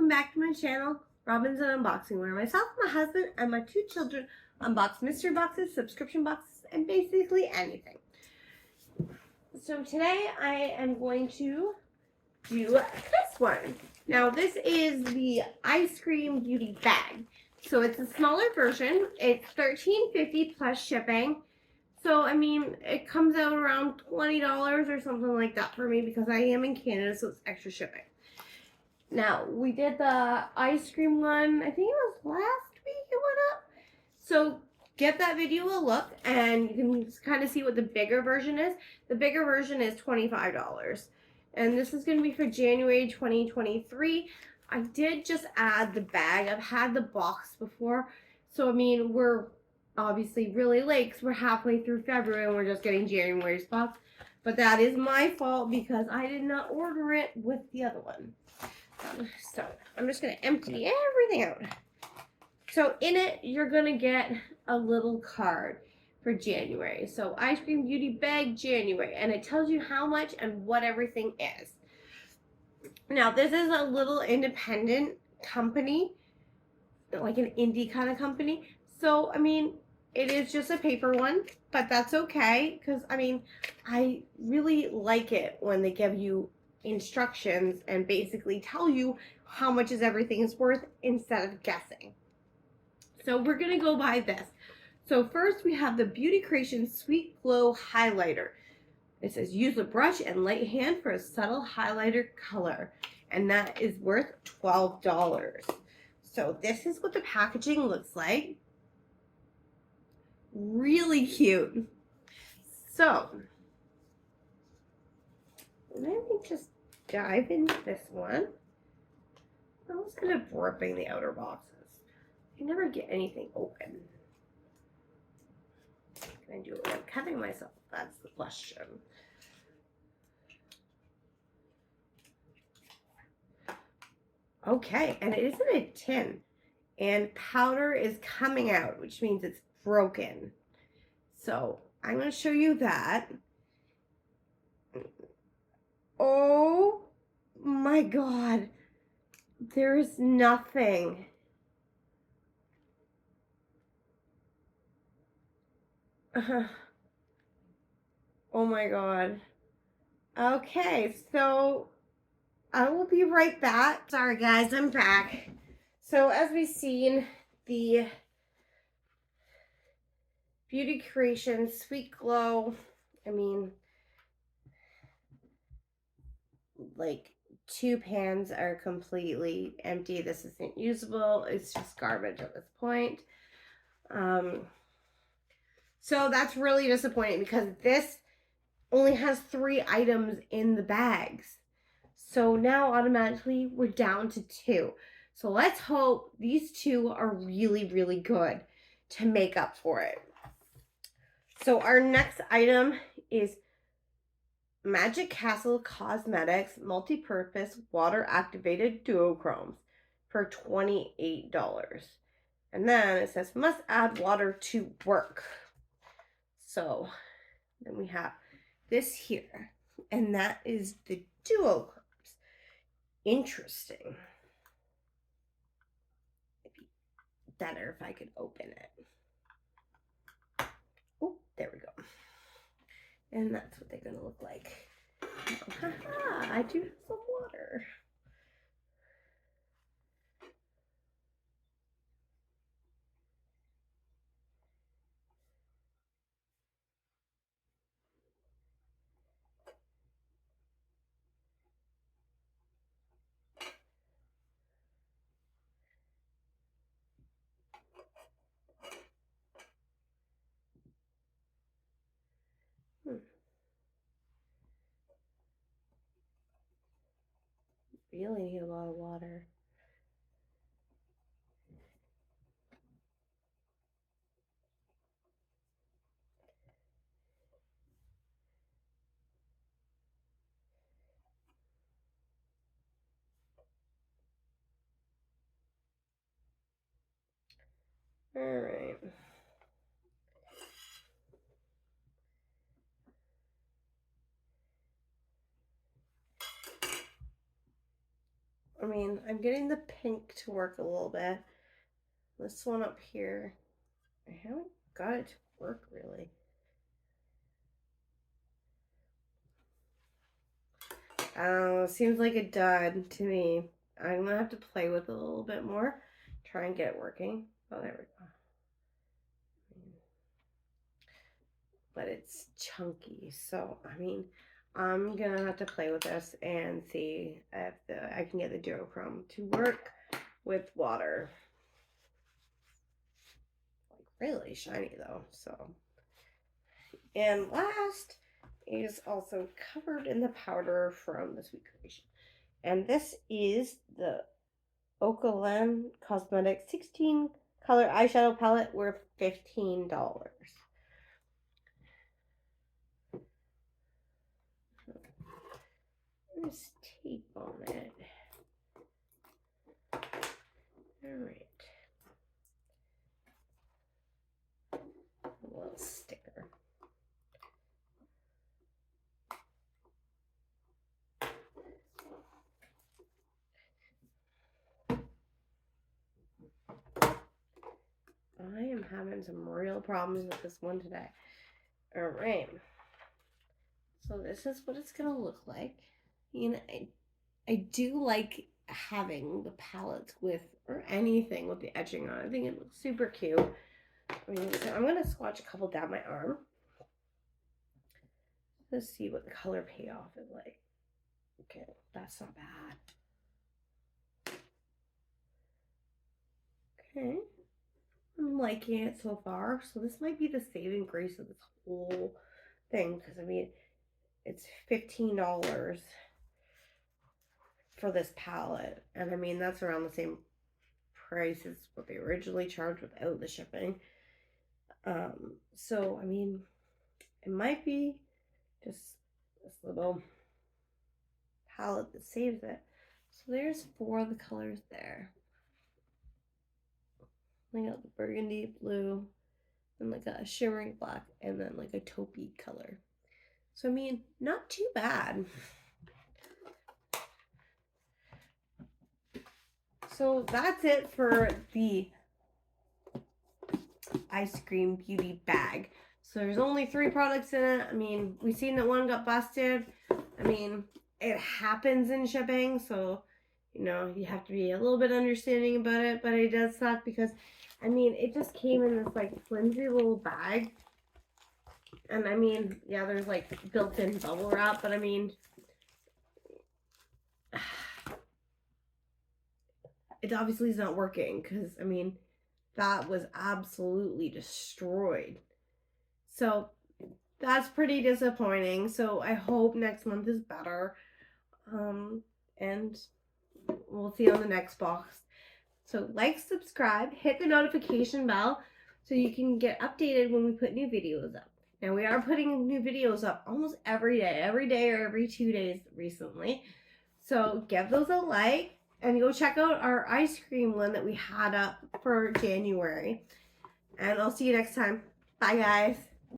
welcome back to my channel, Robin's Unboxing, where myself, my husband, and my 2 children unbox mystery boxes, subscription boxes, and basically anything. So today I am going to do this one. Now this is the Ice Cream Beauty Bag. So it's a smaller version. It's $13.50 plus shipping. So, I mean, it comes out around $20 or something like that for me because I am in Canada, so it's extra shipping. Now, we did the ice cream one, I think it was last week it went up. So, give that video a look and you can kind of see what the bigger version is. The bigger version is $25. And this is going to be for January 2023. I did just add the bag. I've had the box before. So, I mean, we're obviously really late because we're halfway through February and we're just getting January's box. But that is my fault because I did not order it with the other one. So I'm just going to empty everything out. So in it, you're going to get a little card for January. So Ice Cream Beauty Bag January. And it tells you how much and what everything is. Now this is a little independent company. Like an indie kind of company. So, I mean, it is just a paper one, but that's okay because, I mean, I really like it when they give you instructions and basically tell you how much is everything is worth instead of guessing. So we're going to go by this. So first we have the Beauty Creation Sweet Glow Highlighter. It says use a brush and light hand for a subtle highlighter color. And that is worth $12. So this is what the packaging looks like. Really cute. So let me just dive into this one. I was kind of ripping the outer boxes. I never get anything open. Can I do it without cutting myself? That's the question. Okay, and it is in a tin. And powder is coming out, which means it's broken. So I'm going to show you that. Oh my God. There's nothing. Oh my God. Okay, so I will be right back. Sorry guys, I'm back. So as we've seen, the Beauty Creation Sweet Glow, I mean, like 2 pans are completely empty. This isn't usable. It's just garbage at this point. So that's really disappointing because this only has 3 items in the bags. So now automatically we're down to 2. So let's hope these 2 are really, really good to make up for it. So our next item is Magic Castle Cosmetics Multi-Purpose Water Activated Duochromes for $28. And then it says must add water to work. So then we have this here. And that is the Duochromes. Interesting. It'd be better if I could open it. Oh, there we go. And that's what they're going to look like. Haha, I do have some water. Really need a lot of water. All right. I mean, I'm getting the pink to work a little bit. This one up here, I haven't got it to work really. It seems like a dud to me. I'm gonna have to play with it a little bit more, try and get it working. Oh, there we go. But it's chunky, so I mean, I'm gonna have to play with this and see if I can get the duochrome to work with water. Like really shiny though, so. And last is also covered in the powder from the Sweet Creation. And this is the Okalan Cosmetics 16 color eyeshadow palette worth $15. There's tape on it. Alright. A little sticker. I am having some real problems with this one today. Alright. So this is what it's gonna look like. You know, I do like having the palettes with, or anything with the edging on. I think it looks super cute. I mean, so I'm gonna swatch a couple down my arm. Let's see what the color payoff is like. Okay, that's not bad. Okay. I'm liking it so far. So this might be the saving grace of this whole thing, because I mean, it's $15 for this palette, and I mean that's around the same price as what they originally charged without the shipping. So I mean, it might be just this little palette that saves it. So there's 4 of the colors there. I got the burgundy blue, and like a shimmering black, and then like a taupey color. So I mean, not too bad. So that's it for the Ice Cream Beauty Bag. So there's only 3 products in it. I mean, we've seen that one got busted. I mean, it happens in shipping, so you know, you have to be a little bit understanding about it, but it does suck because I mean, it just came in this like flimsy little bag. And I mean, yeah, there's like built-in bubble wrap, but I mean, it obviously is not working because I mean, that was absolutely destroyed. So that's pretty disappointing. So I hope next month is better. And we'll see you on the next box. So like, subscribe, hit the notification bell so you can get updated when we put new videos up. Now we are putting new videos up almost every day or every 2 days recently. So give those a like and go check out our ice cream one that we had up for January. And I'll see you next time. Bye guys.